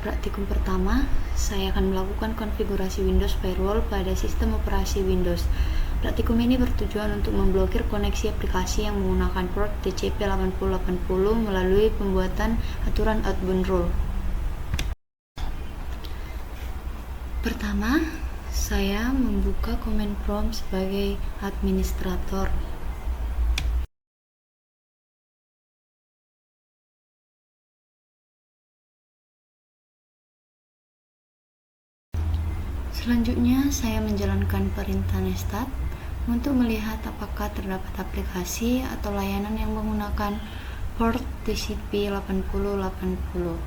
praktikum pertama, saya akan melakukan konfigurasi Windows Firewall pada sistem operasi Windows. Praktikum ini bertujuan untuk memblokir koneksi aplikasi yang menggunakan port TCP/8080 melalui pembuatan aturan outbound rule. Pertama, saya membuka command prompt sebagai administrator. Selanjutnya, saya menjalankan perintah nestat untuk melihat apakah terdapat aplikasi atau layanan yang menggunakan port TCP/8080.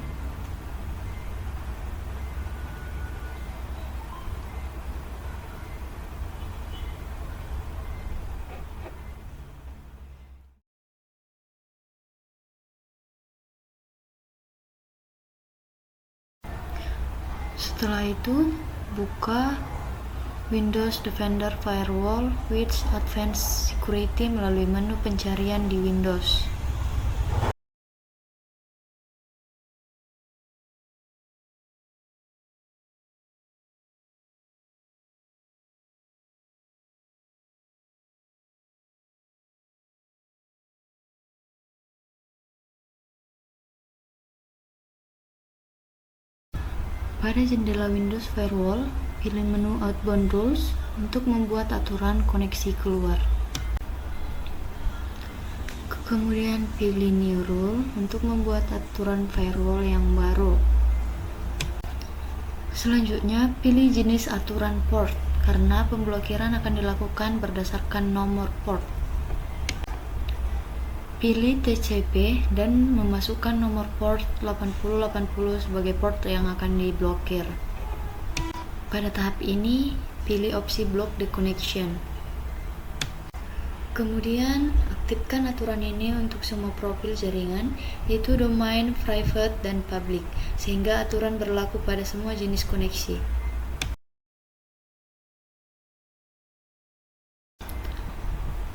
Setelah itu, buka Windows Defender Firewall with Advanced Security melalui menu pencarian di Windows. Pada jendela Windows Firewall, pilih menu Outbound Rules untuk membuat aturan koneksi keluar. Kemudian pilih New Rule untuk membuat aturan firewall yang baru. Selanjutnya, pilih jenis aturan port, karena pemblokiran akan dilakukan berdasarkan nomor port. Pilih TCP dan memasukkan nomor port 8080 sebagai port yang akan diblokir. Pada tahap ini, pilih opsi Block the Connection. Kemudian, aktifkan aturan ini untuk semua profil jaringan, yaitu domain, private, dan public, sehingga aturan berlaku pada semua jenis koneksi.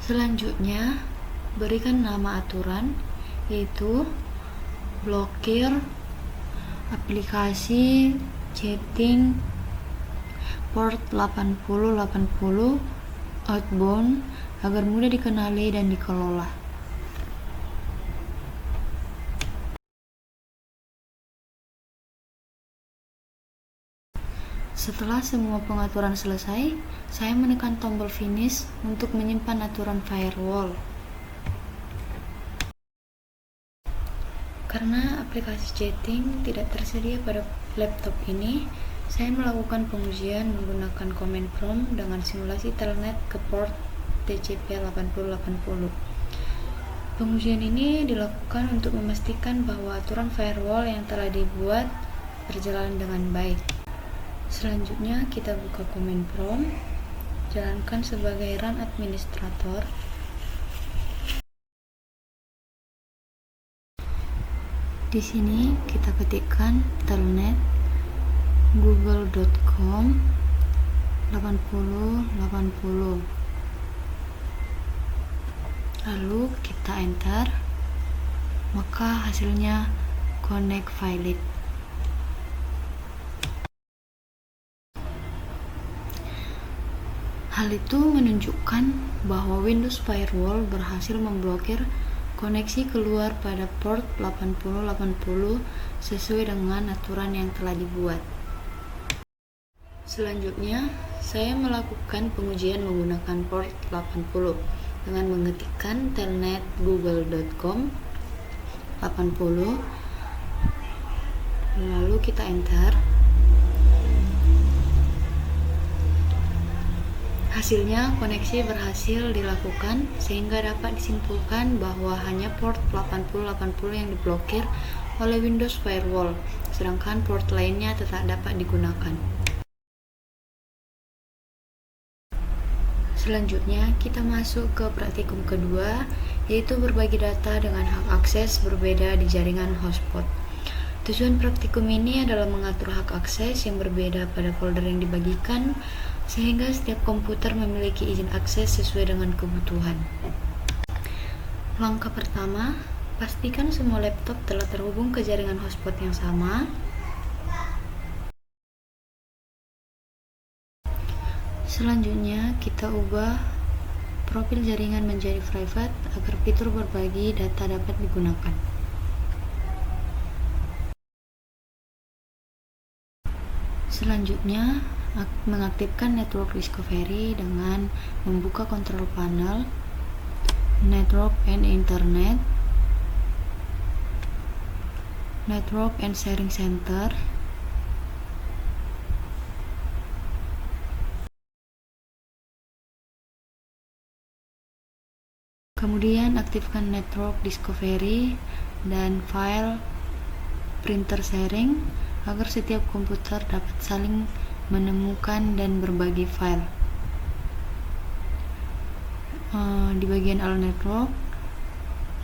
Selanjutnya, berikan nama aturan, yaitu blokir aplikasi chatting port 8080 outbound agar mudah dikenali dan dikelola. Setelah semua pengaturan selesai, saya menekan tombol finish untuk menyimpan aturan firewall. Karena aplikasi chatting tidak tersedia pada laptop ini, saya melakukan pengujian menggunakan command prompt dengan simulasi telnet ke port TCP/8080. Pengujian ini dilakukan untuk memastikan bahwa aturan firewall yang telah dibuat berjalan dengan baik. Selanjutnya, kita buka command prompt, jalankan sebagai run administrator. Di sini kita ketikkan telnet google.com 8080, lalu kita enter, maka hasilnya connect valid. Hal itu menunjukkan bahwa Windows Firewall berhasil memblokir koneksi keluar pada port 8080 sesuai dengan aturan yang telah dibuat. Selanjutnya, saya melakukan pengujian menggunakan port 80 dengan mengetikkan telnet google.com 80, lalu kita enter. Hasilnya, koneksi berhasil dilakukan sehingga dapat disimpulkan bahwa hanya port 8080 yang diblokir oleh Windows Firewall, sedangkan port lainnya tetap dapat digunakan. Selanjutnya, kita masuk ke praktikum kedua, yaitu berbagi data dengan hak akses berbeda di jaringan hotspot. Tujuan praktikum ini adalah mengatur hak akses yang berbeda pada folder yang dibagikan, sehingga setiap komputer memiliki izin akses sesuai dengan kebutuhan. Langkah pertama, pastikan semua laptop telah terhubung ke jaringan hotspot yang sama. Selanjutnya kita ubah profil jaringan menjadi private agar fitur berbagi data dapat digunakan. Selanjutnya, mengaktifkan network discovery dengan membuka control panel, network and internet, network and sharing center, kemudian aktifkan network discovery dan file printer sharing agar setiap komputer dapat saling menemukan dan berbagi file. Di bagian all network,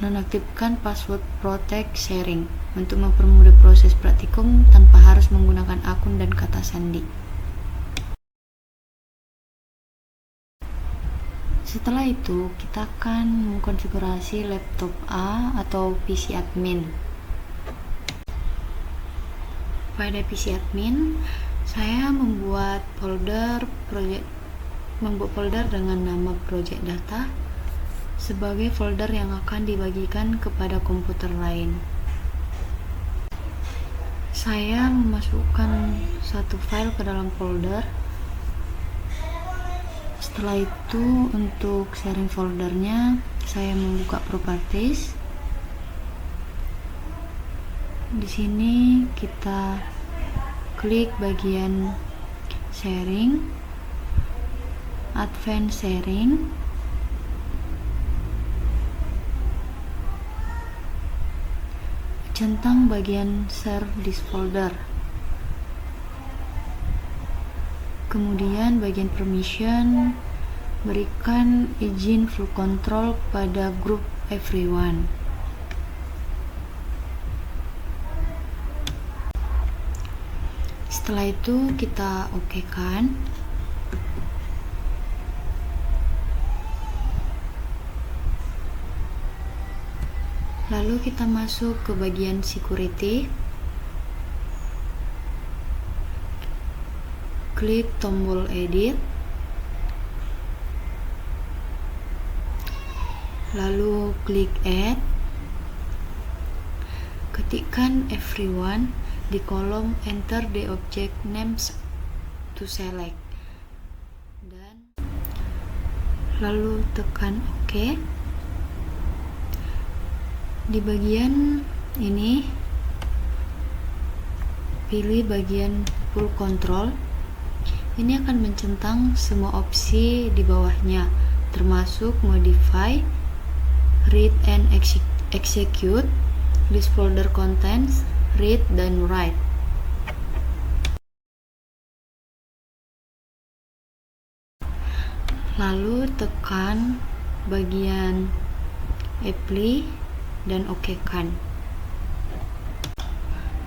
nonaktifkan password protect sharing untuk mempermudah proses praktikum tanpa harus menggunakan akun dan kata sandi. Setelah itu, kita akan mengkonfigurasi laptop A atau PC admin. Pada PC admin, saya membuat folder dengan nama project data sebagai folder yang akan dibagikan kepada komputer lain. Saya memasukkan satu file ke dalam folder. Setelah itu, untuk sharing foldernya, saya membuka properties. Di sini kita klik bagian sharing, advanced sharing, centang bagian share this folder. Kemudian bagian permission, berikan izin full control pada grup everyone. Setelah itu kita okekan. Lalu kita masuk ke bagian security. Klik tombol edit. Lalu klik add. Ketikkan everyone di kolom enter the object names to select, dan lalu tekan OK. Di bagian ini pilih bagian full control. Ini akan mencentang semua opsi di bawahnya, termasuk modify, read and execute, list folder contents, read dan write. Lalu tekan bagian apply dan okekan.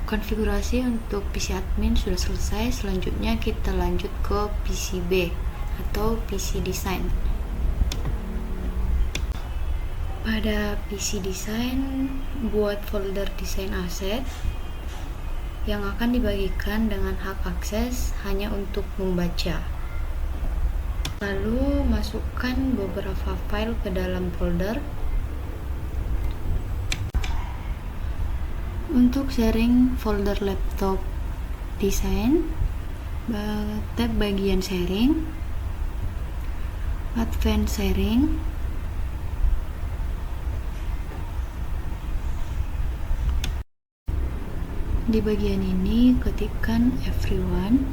Konfigurasi untuk PC admin sudah selesai. Selanjutnya kita lanjut ke PCB atau PC design. Pada PC design, buat folder desain aset yang akan dibagikan dengan hak akses hanya untuk membaca. Lalu masukkan beberapa file ke dalam folder. Untuk sharing folder laptop design, tab bagian sharing, advanced sharing, di bagian ini ketikkan everyone,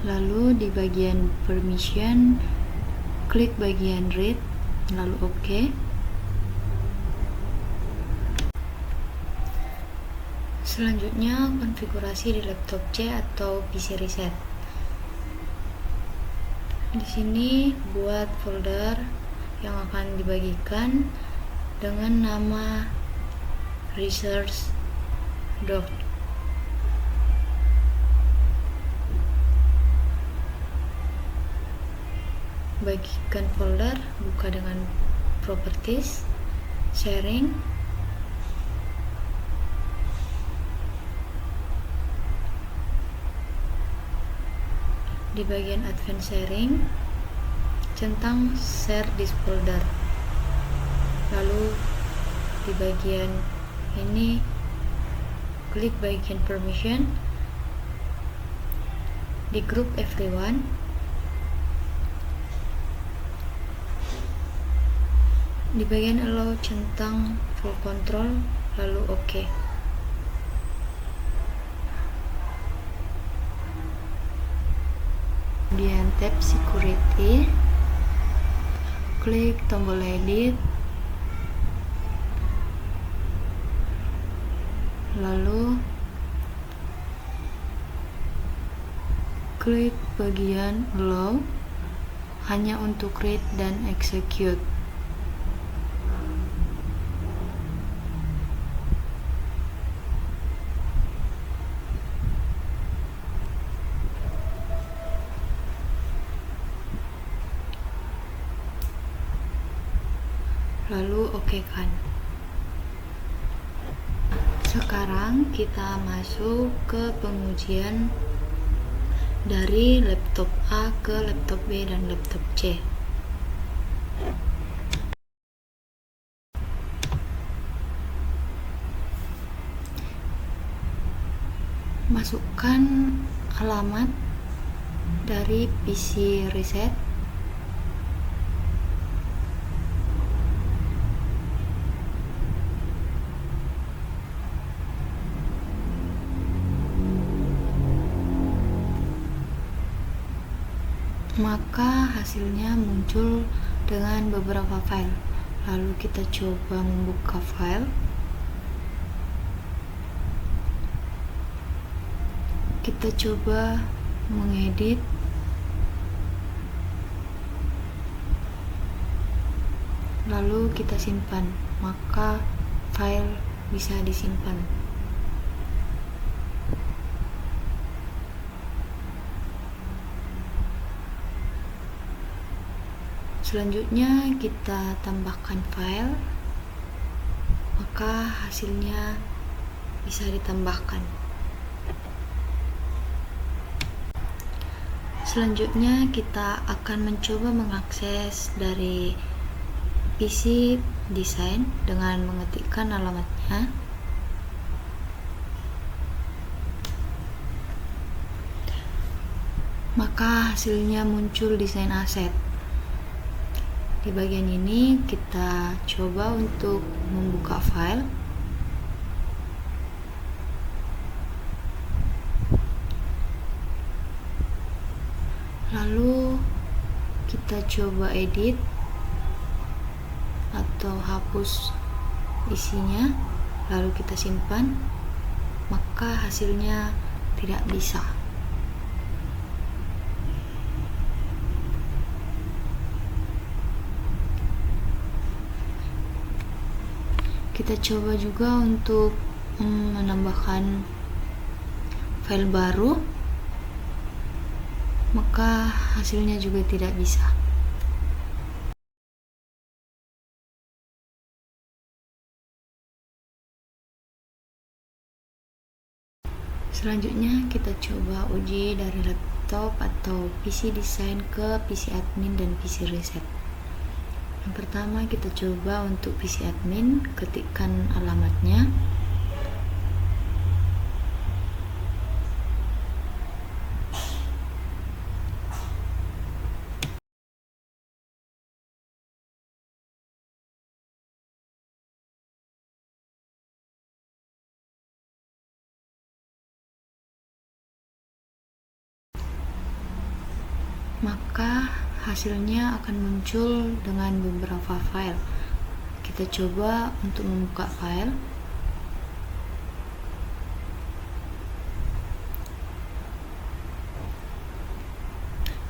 lalu di bagian permission klik bagian read, lalu OK. Selanjutnya konfigurasi di laptop C atau PC reset. Di sini buat folder yang akan dibagikan dengan nama research doc. Bagikan folder, buka dengan properties, sharing, Di bagian advanced sharing, centang share this folder. Lalu di bagian ini klik bagian permission, di group everyone, di bagian allow centang full control, lalu OK. Kemudian tab security, klik tombol edit, lalu klik bagian allow hanya untuk read dan execute. Lalu oke kan. Sekarang kita masuk ke pengujian dari laptop A ke laptop B dan laptop C. Masukkan alamat dari PC reset, maka hasilnya muncul dengan beberapa file. Lalu kita coba membuka file. Kita coba mengedit. Lalu kita simpan, maka file bisa disimpan. Selanjutnya kita tambahkan file, maka hasilnya bisa ditambahkan. Selanjutnya kita akan mencoba mengakses dari PC design dengan mengetikkan alamatnya. Maka hasilnya muncul desain aset. Di bagian ini kita coba untuk membuka file. Lalu kita coba edit atau hapus isinya, lalu kita simpan, maka hasilnya tidak bisa. Kita coba juga untuk menambahkan file baru, maka hasilnya juga tidak bisa. Selanjutnya kita coba uji dari laptop atau PC design ke PC admin dan PC reset. Yang pertama kita coba untuk PC admin, ketikkan alamatnya. Maka hasilnya akan muncul dengan beberapa file. Kita coba untuk membuka file.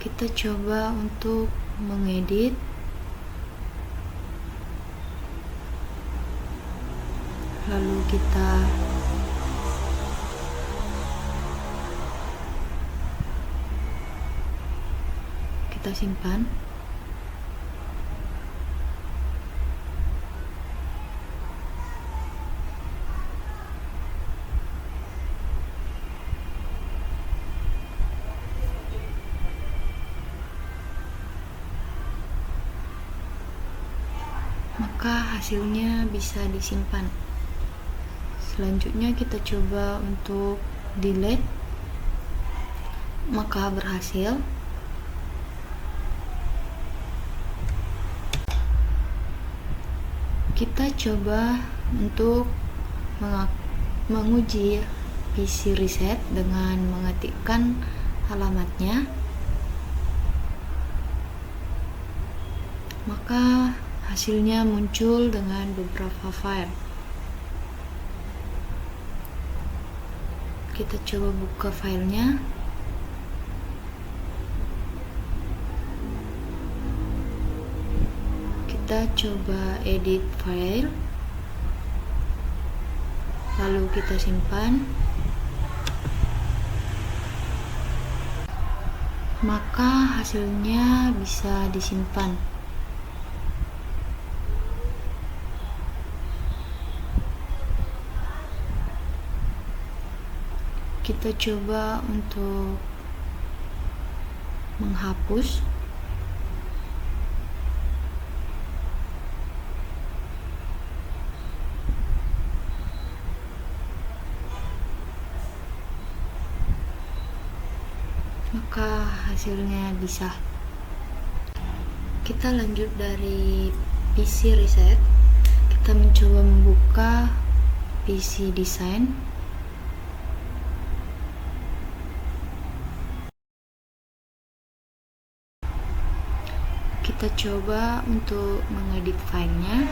Kita coba untuk mengedit. Lalu kita simpan. maka hasilnya bisa disimpan. Selanjutnya kita coba untuk delete, maka berhasil. Kita coba untuk menguji PC reset dengan mengetikkan alamatnya, maka hasilnya muncul dengan beberapa file. Kita coba buka filenya. Kita coba edit file, lalu kita simpan, maka hasilnya bisa disimpan. Kita coba untuk menghapus. Maka hasilnya bisa. Kita lanjut dari PC reset. Kita mencoba membuka PC design. Kita coba untuk mengedit filenya.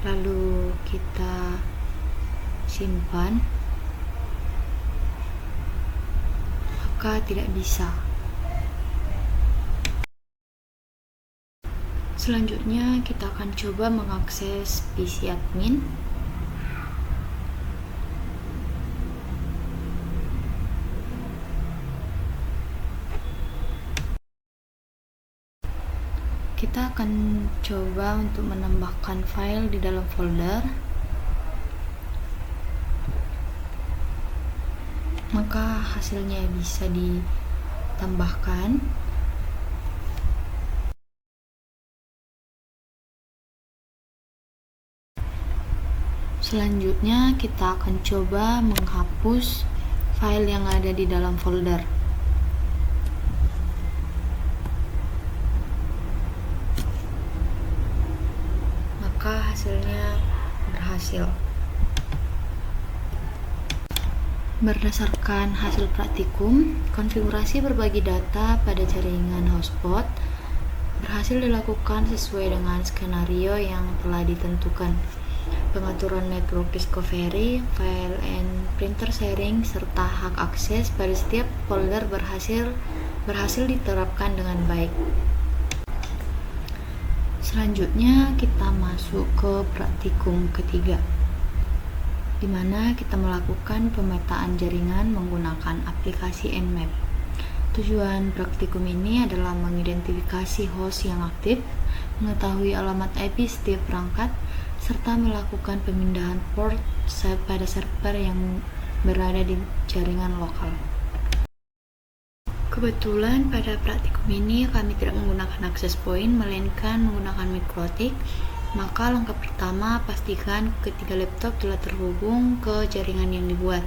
Lalu kita simpan, maka tidak bisa. Selanjutnya kita akan coba mengakses PC admin. Kita akan coba untuk menambahkan file di dalam folder, maka hasilnya bisa ditambahkan. Selanjutnya kita akan coba menghapus file yang ada di dalam folder. Maka hasilnya berhasil. Berdasarkan hasil praktikum, konfigurasi berbagi data pada jaringan hotspot berhasil dilakukan sesuai dengan skenario yang telah ditentukan. Pengaturan network discovery, file and printer sharing, serta hak akses pada setiap folder berhasil diterapkan dengan baik. Selanjutnya kita masuk ke praktikum ketiga, di mana kita melakukan pemetaan jaringan menggunakan aplikasi Nmap. Tujuan praktikum ini adalah mengidentifikasi host yang aktif, mengetahui alamat IP setiap perangkat, serta melakukan pemindahan port pada server yang berada di jaringan lokal. Kebetulan pada praktikum ini kami tidak menggunakan access point, melainkan menggunakan mikrotik. Maka langkah pertama, pastikan ketiga laptop telah terhubung ke jaringan yang dibuat.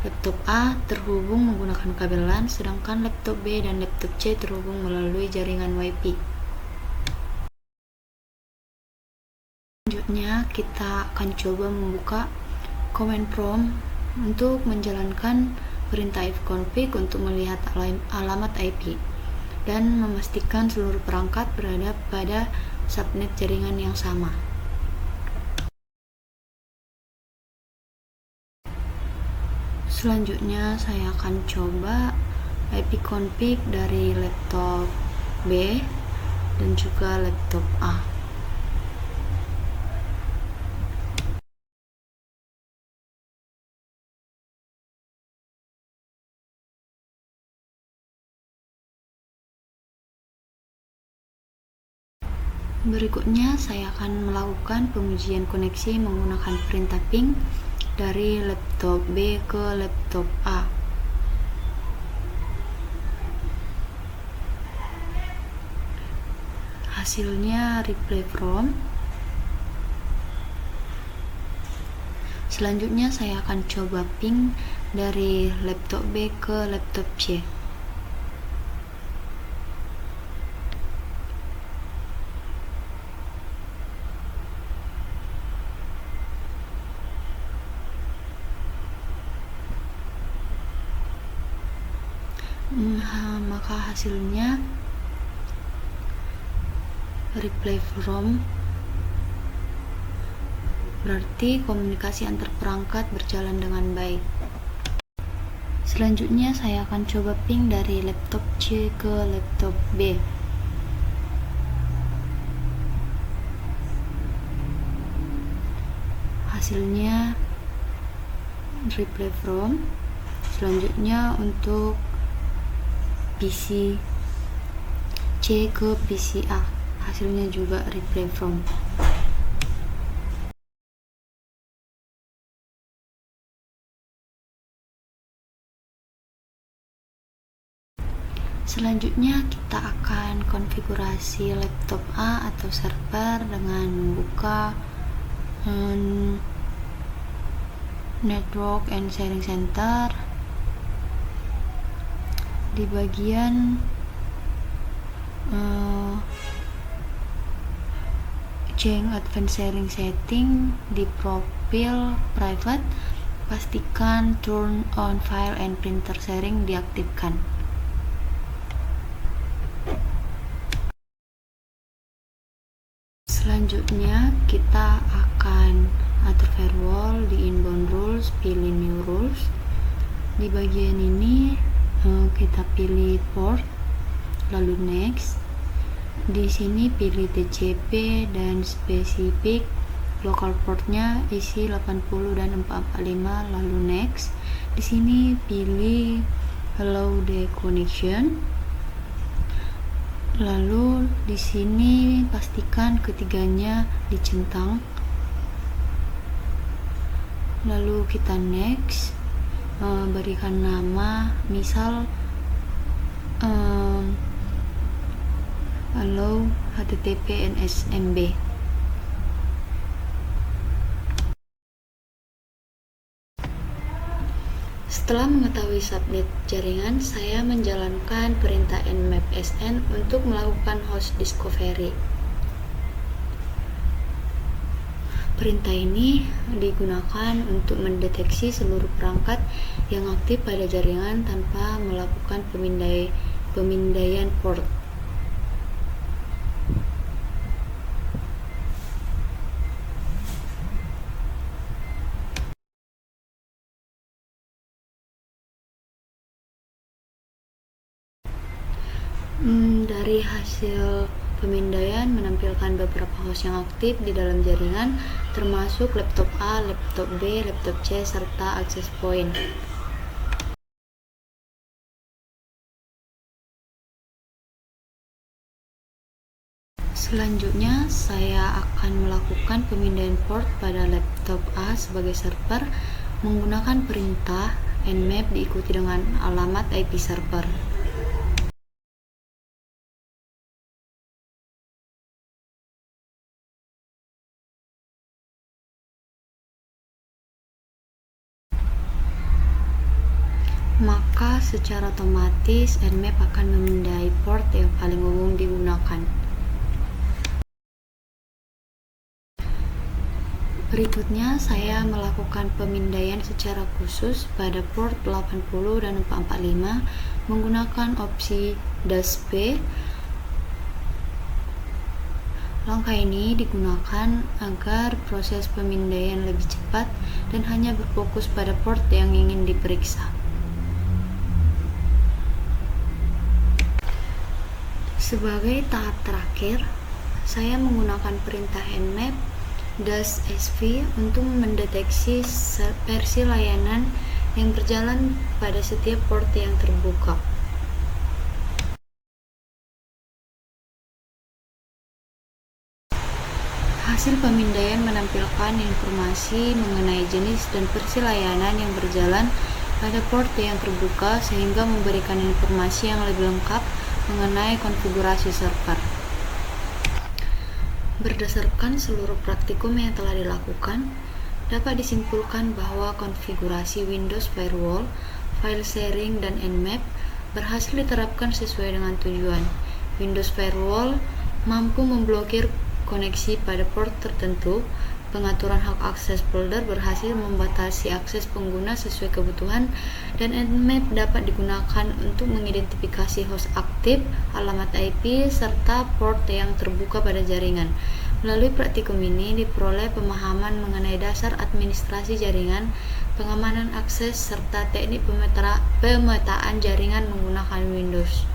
Laptop A terhubung menggunakan kabel LAN, sedangkan laptop B dan laptop C terhubung melalui jaringan Wi-Fi. Selanjutnya, kita akan coba membuka command prompt untuk menjalankan perintah ifconfig untuk melihat alamat IP dan memastikan seluruh perangkat berada pada subnet jaringan yang sama. Selanjutnya saya akan coba ipconfig dari laptop B dan juga laptop A. Berikutnya saya akan melakukan pengujian koneksi menggunakan perintah ping dari laptop B ke laptop A. hasilnya reply from. Selanjutnya saya akan coba ping dari laptop B ke laptop C. Maka hasilnya reply from, berarti komunikasi antar perangkat berjalan dengan baik. Selanjutnya saya akan coba ping dari laptop C ke laptop B. Hasilnya reply from. Selanjutnya untuk PC C ke PC A, hasilnya juga reply from. Selanjutnya kita akan konfigurasi laptop A atau server dengan membuka Network and Sharing Center. Di bagian change advanced sharing setting, di profil private pastikan turn on file and printer sharing diaktifkan. Selanjutnya kita akan atur firewall. Di inbound rules pilih new rules. Di bagian ini kita pilih port, lalu next. Di sini pilih TCP dan spesifik local portnya isi 80 dan 445, lalu next. Di sini pilih allow the connection. Lalu di sini pastikan ketiganya dicentang. Lalu kita next, berikan nama, misal allow HTTP and SMB. Setelah mengetahui subnet jaringan, saya menjalankan perintah nmap sn untuk melakukan host discovery. Perintah ini digunakan untuk mendeteksi seluruh perangkat yang aktif pada jaringan tanpa melakukan pemindaian port. Dari hasil pemindaian menampilkan beberapa host yang aktif di dalam jaringan, termasuk laptop A, laptop B, laptop C, serta access point. Selanjutnya, saya akan melakukan pemindaian port pada laptop A sebagai server menggunakan perintah nmap diikuti dengan alamat IP server. Maka secara otomatis nmap akan memindai port yang paling umum digunakan. Berikutnya saya melakukan pemindaian secara khusus pada port 80 dan 445 menggunakan opsi -p. Langkah ini digunakan agar proses pemindaian lebih cepat dan hanya berfokus pada port yang ingin diperiksa. Sebagai tahap terakhir, saya menggunakan perintah nmap -sv untuk mendeteksi versi layanan yang berjalan pada setiap port yang terbuka. Hasil pemindaian menampilkan informasi mengenai jenis dan versi layanan yang berjalan pada port yang terbuka, sehingga memberikan informasi yang lebih lengkap mengenai konfigurasi server. Berdasarkan seluruh praktikum yang telah dilakukan, dapat disimpulkan bahwa konfigurasi Windows Firewall, file sharing, dan Nmap berhasil diterapkan sesuai dengan tujuan. Windows Firewall mampu memblokir koneksi pada port tertentu. Pengaturan hak akses folder berhasil membatasi akses pengguna sesuai kebutuhan, dan Nmap dapat digunakan untuk mengidentifikasi host aktif, alamat IP, serta port yang terbuka pada jaringan. Melalui praktikum ini diperoleh pemahaman mengenai dasar administrasi jaringan, pengamanan akses, serta teknik pemetaan jaringan menggunakan Windows.